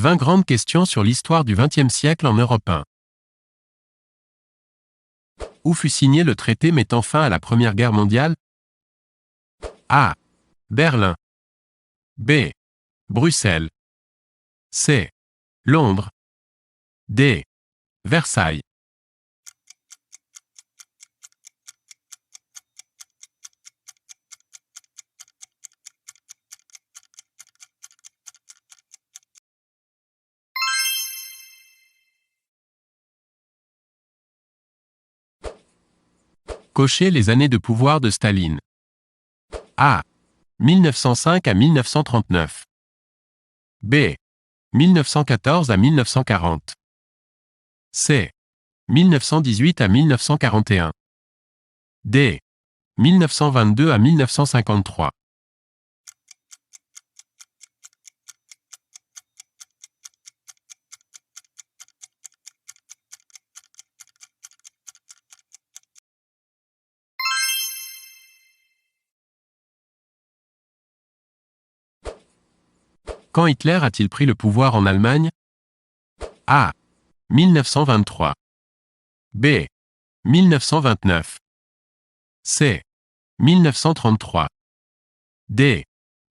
20 grandes questions sur l'histoire du XXe siècle en Europe 1. Où fut signé le traité mettant fin à la Première Guerre mondiale? A. Berlin. B. Bruxelles. C. Londres. D. Versailles. Cochez les années de pouvoir de Staline. A. 1905 à 1939. B. 1914 à 1940. C. 1918 à 1941. D. 1922 à 1953. Quand Hitler a-t-il pris le pouvoir en Allemagne? A. 1923. B. 1929. C. 1933. D.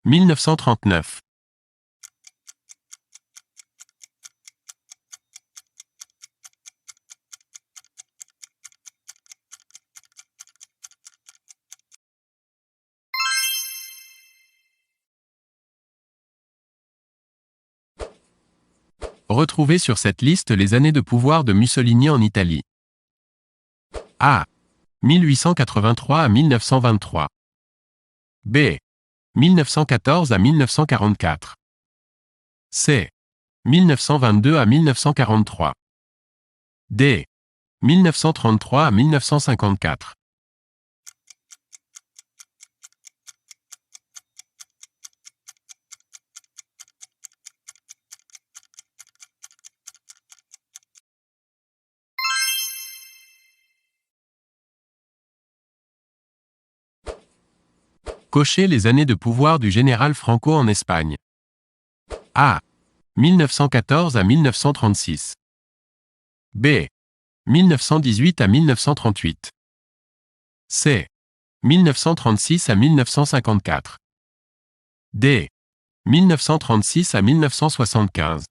1939. Retrouvez sur cette liste les années de pouvoir de Mussolini en Italie. A. 1883 à 1923. B. 1914 à 1944. C. 1922 à 1943. D. 1933 à 1954. Cochez les années de pouvoir du général Franco en Espagne. A. 1914 à 1936. B. 1918 à 1938. C. 1936 à 1954. D. 1936 à 1975.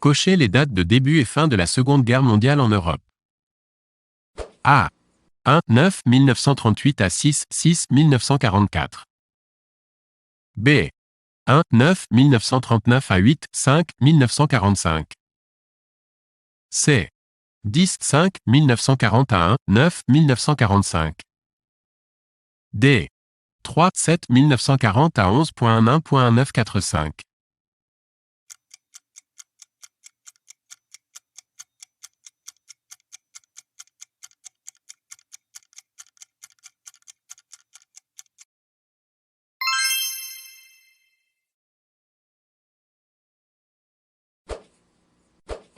Cochez les dates de début et fin de la Seconde Guerre mondiale en Europe. A. 1 9 1938 à 6 6 1944. B. 1 9 1939 à 8 5 1945. C. 10 5 1940 à 1 9 1945. D. 3 7 1940 à 11.1.1945.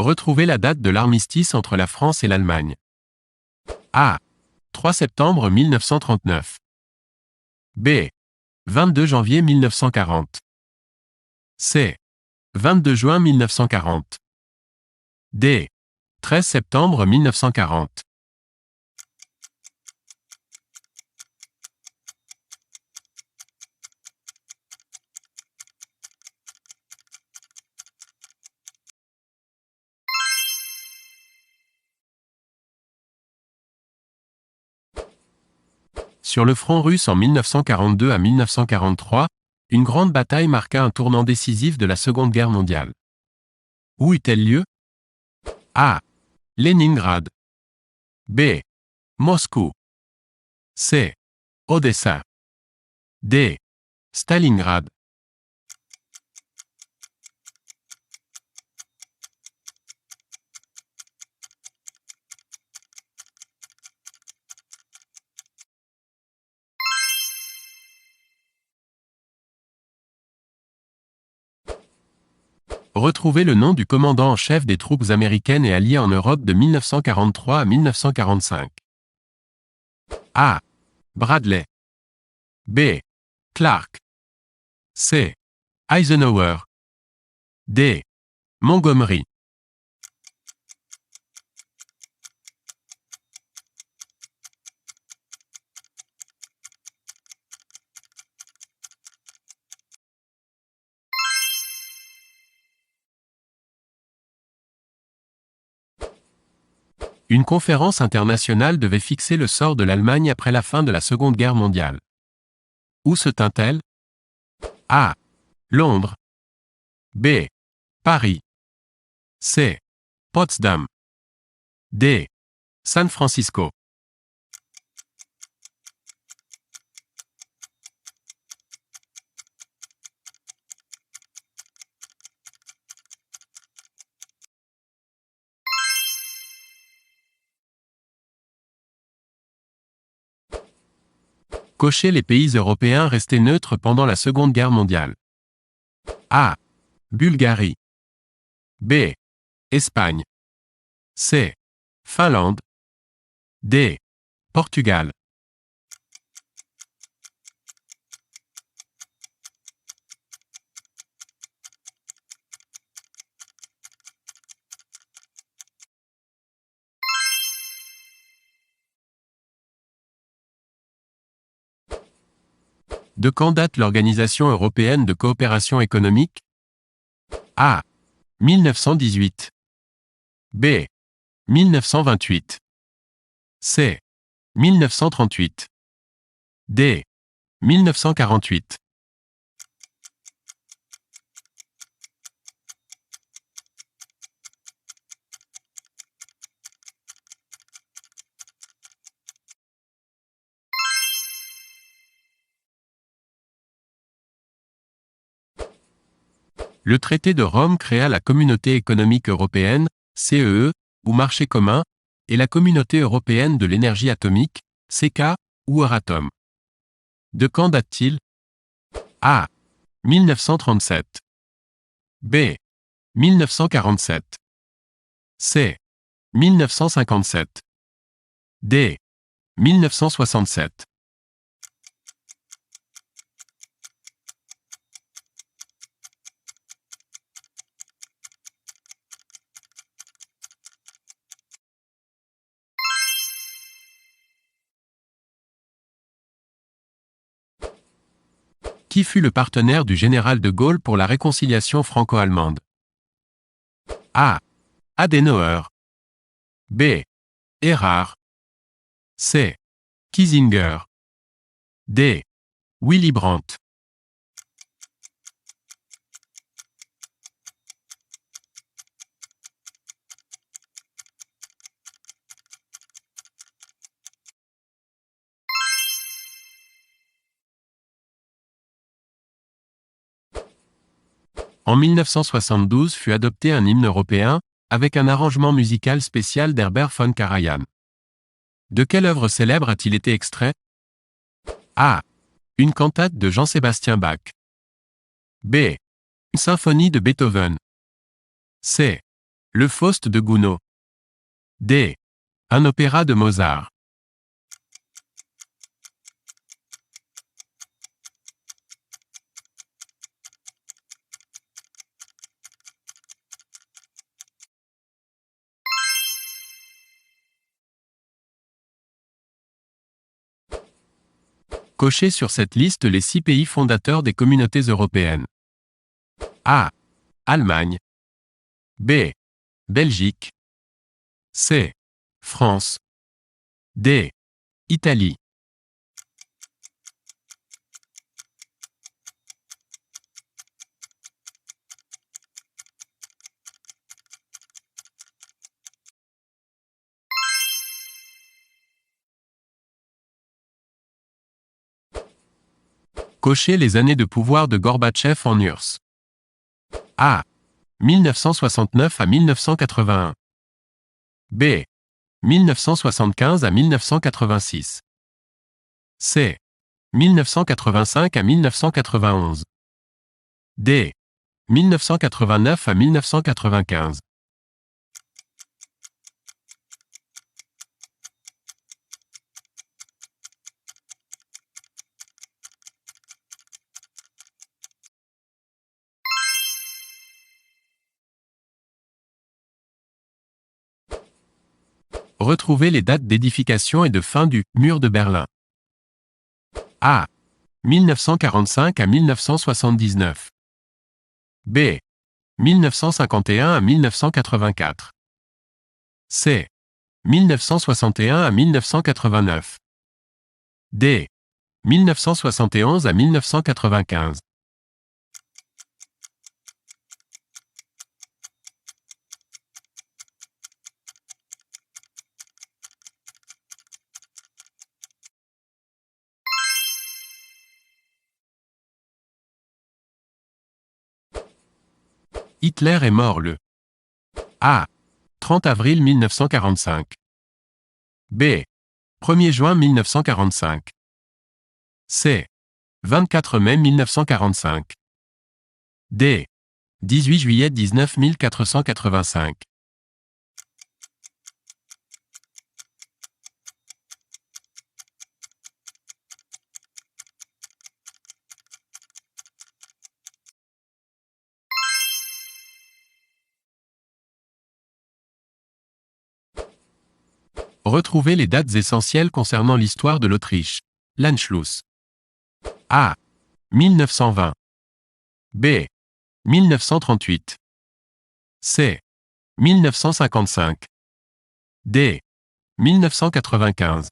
Retrouvez la date de l'armistice entre la France et l'Allemagne. A. 3 septembre 1939. B. 22 janvier 1940. C. 22 juin 1940. D. 13 septembre 1940. Sur le front russe en 1942 à 1943, une grande bataille marqua un tournant décisif de la Seconde Guerre mondiale. Où eut-elle lieu? A. Leningrad. B. Moscou. C. Odessa. D. Stalingrad. Retrouvez le nom du commandant en chef des troupes américaines et alliées en Europe de 1943 à 1945. A. Bradley. B. Clark. C. Eisenhower. D. Montgomery. Une conférence internationale devait fixer le sort de l'Allemagne après la fin de la Seconde Guerre mondiale. Où se tint-elle? A. Londres. B. Paris. C. Potsdam. D. San Francisco. Cochez les pays européens restés neutres pendant la Seconde Guerre mondiale. A. Bulgarie. B. Espagne. C. Finlande. D. Portugal. De quand date l'Organisation européenne de coopération économique? A. 1918. B. 1928. C. 1938. D. 1948. Le traité de Rome créa la Communauté économique européenne, CEE, ou marché commun, et la Communauté européenne de l'énergie atomique, CK, ou Euratom. De quand date-t-il? A. 1937. B. 1947. C. 1957. D. 1967. Qui fut le partenaire du général de Gaulle pour la réconciliation franco-allemande? A. Adenauer. B. Erhard. C. Kiesinger. D. Willy Brandt. En 1972 fut adopté un hymne européen, avec un arrangement musical spécial d'Herbert von Karajan. De quelle œuvre célèbre a-t-il été extrait? A. Une cantate de Jean-Sébastien Bach. B. Une symphonie de Beethoven. C. Le Faust de Gounod. D. Un opéra de Mozart. Cochez sur cette liste les 6 pays fondateurs des communautés européennes. A. Allemagne. B. Belgique. C. France. D. Italie. Cochez les années de pouvoir de Gorbatchev en URSS. A. 1969 à 1981. B. 1975 à 1986. C. 1985 à 1991. D. 1989 à 1995. Retrouvez les dates d'édification et de fin du mur de Berlin. A. 1945 à 1979. B. 1951 à 1984. C. 1961 à 1989. D. 1971 à 1995. Hitler est mort le A. 30 avril 1945. B. 1er juin 1945. C. 24 mai 1945. D. 18 juillet 19485. Retrouvez les dates essentielles concernant l'histoire de l'Autriche. L'Anschluss. A. 1920. B. 1938. C. 1955. D. 1995.